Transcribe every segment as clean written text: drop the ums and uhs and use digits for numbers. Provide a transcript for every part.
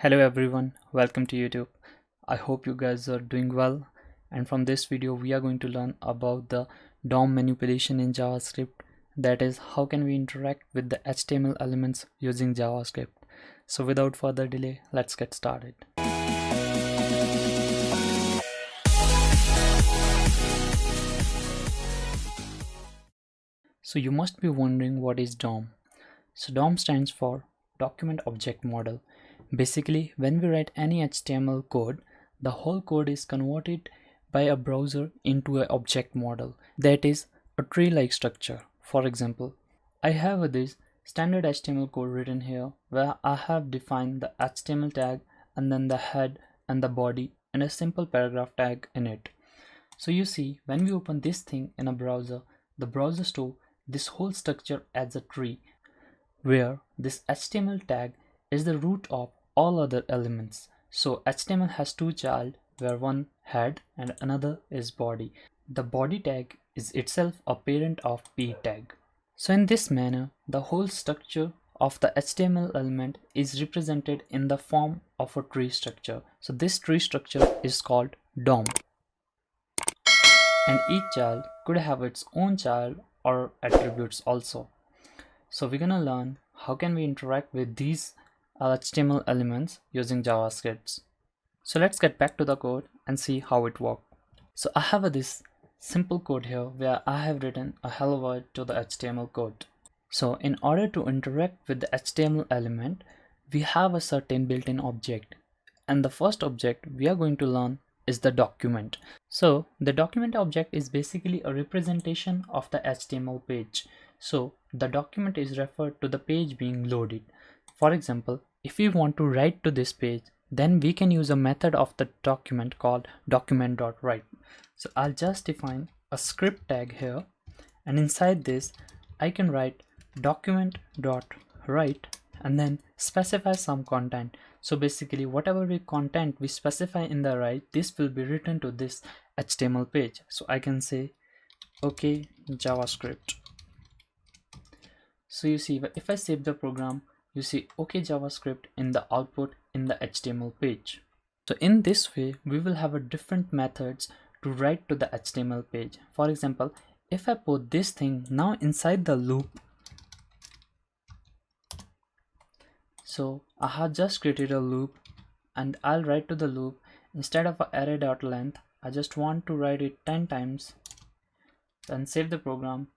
Hello everyone, welcome to YouTube. I hope you guys are doing well, and from this video we are going to learn about the DOM manipulation in JavaScript, that is how can we interact with the HTML elements using JavaScript. So without further delay, let's get started. So you must be wondering what is DOM. So DOM stands for Document Object Model. Basically, when we write any HTML code, the whole code is converted by a browser into an object model, that is a tree-like structure. For example, I have this standard HTML code written here where I have defined the HTML tag and then the head and the body and a simple paragraph tag in it. So you see, when we open this thing in a browser, the browser stores this whole structure as a tree where this HTML tag is the root of all other elements. So HTML has two child where one head and another is body. The body tag is itself a parent of p tag. So in this manner, the whole structure of the HTML element is represented in the form of a tree structure. So this tree structure is called DOM. And each child could have its own child or attributes also. So we're gonna learn how can we interact with these HTML elements using JavaScript. So let's get back to the code and see how it works. So I have this simple code here where I have written a hello world to the HTML code. So in order to interact with the HTML element, we have a certain built-in object. And the first object we are going to learn is the document. So the document object is basically a representation of the HTML page. So the document is referred to the page being loaded. For example, if we want to write to this page, then we can use a method of the document called document.write. So I'll just define a script tag here, and inside this I can write document.write and then specify some content. So basically whatever content we specify in the write, this will be written to this HTML page. So I can say okay JavaScript. So you see, if I save the program, you see okay JavaScript in the output in the HTML page. So in this way, we will have a different methods to write to the HTML page. For example, if I put this thing now inside the loop, so I have just created a loop and I'll write to the loop instead of array.length. I just want to write it 10 times. Then save the program.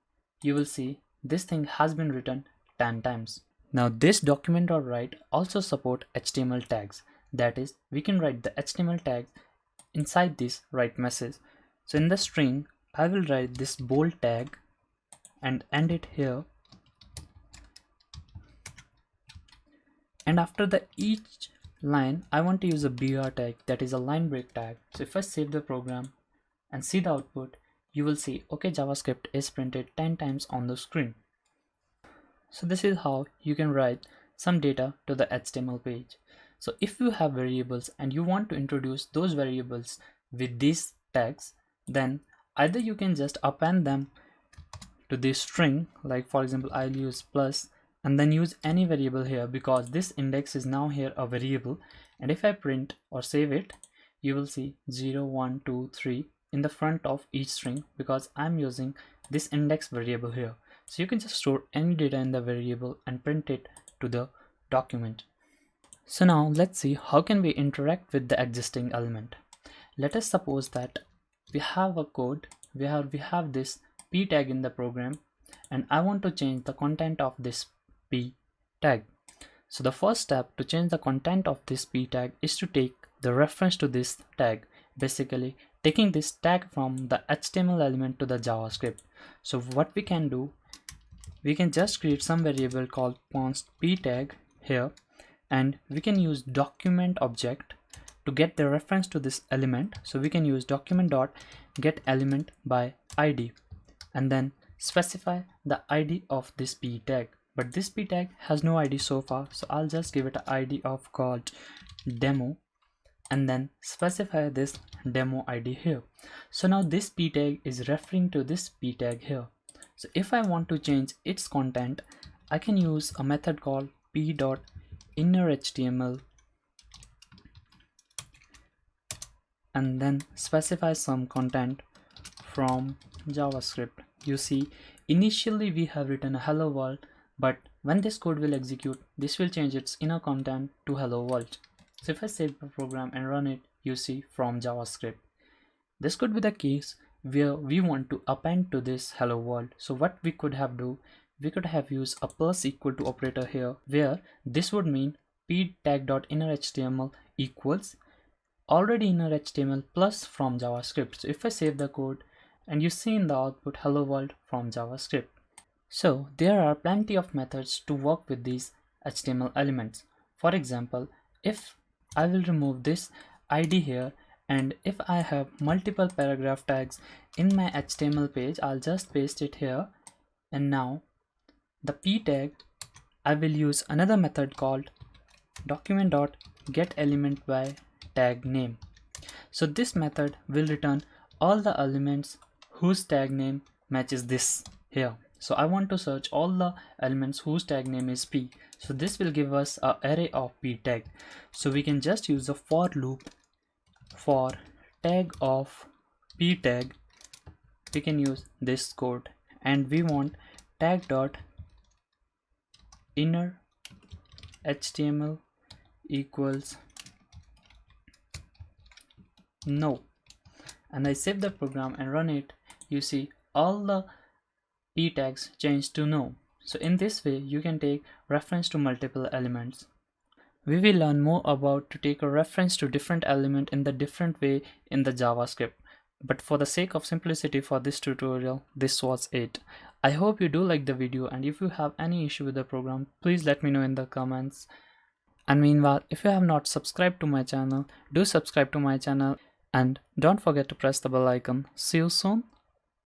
You will see this thing has been written 10 times. Now this document.write also support HTML tags. That is, we can write the HTML tags inside this write message. So in the string, I will write this bold tag and end it here. And after the each line, I want to use a br tag, that is a line break tag. So if I save the program and see the output, you will see okay JavaScript is printed 10 times on the screen. So this is how you can write some data to the HTML page. So if you have variables and you want to introduce those variables with these tags, then either you can just append them to this string, like for example I'll use plus and then use any variable here, because this index is now here a variable, and if I print or save it, you will see 0 1 2 3 in the front of each string because I'm using this index variable here. So you can just store any data in the variable and print it to the document. So now let's see how can we interact with the existing element. Let us suppose that we have a code where we have this p tag in the program and I want to change the content of this p tag. So the first step to change the content of this p tag is to take the reference to this tag, basically taking this tag from the HTML element to the JavaScript. So what we can do, we can just create some variable called const p tag here, and we can use document object to get the reference to this element. So we can use document dot get element by id and then specify the id of this p tag. But this p tag has no id so far, so I'll just give it an id of called demo and then specify this demo id here. So now this p tag is referring to this p tag here. So if I want to change its content, I can use a method called p.innerHTML and then specify some content from JavaScript. You see, initially we have written a hello world, but when this code will execute, this will change its inner content to hello world. So if I save the program and run it, you see from JavaScript. This could be the case where we want to append to this hello world. So what we could have do, we could have used a plus equal to operator here, where this would mean p tag.innerHTML equals already inner HTML plus from JavaScript. So if I save the code, and you see in the output hello world from JavaScript. So there are plenty of methods to work with these HTML elements. For example, if I will remove this ID here, and if I have multiple paragraph tags in my HTML page, I'll just paste it here. And now the p tag, I will use another method called document.getElement by tag name. So this method will return all the elements whose tag name matches this here. So I want to search all the elements whose tag name is p. So this will give us an array of p tag. So we can just use a for loop for tag of p tag. We can use this code, and we want tag dot inner HTML equals no, and I save the program and run it. You see all the p tags change to no. So in this way you can take reference to multiple elements. We will learn more about to take a reference to different element in the different way in the JavaScript. But for the sake of simplicity for this tutorial, this was it. I hope you do like the video, and if you have any issue with the program, please let me know in the comments. And meanwhile, if you have not subscribed to my channel, do subscribe to my channel, and don't forget to press the bell icon. See you soon.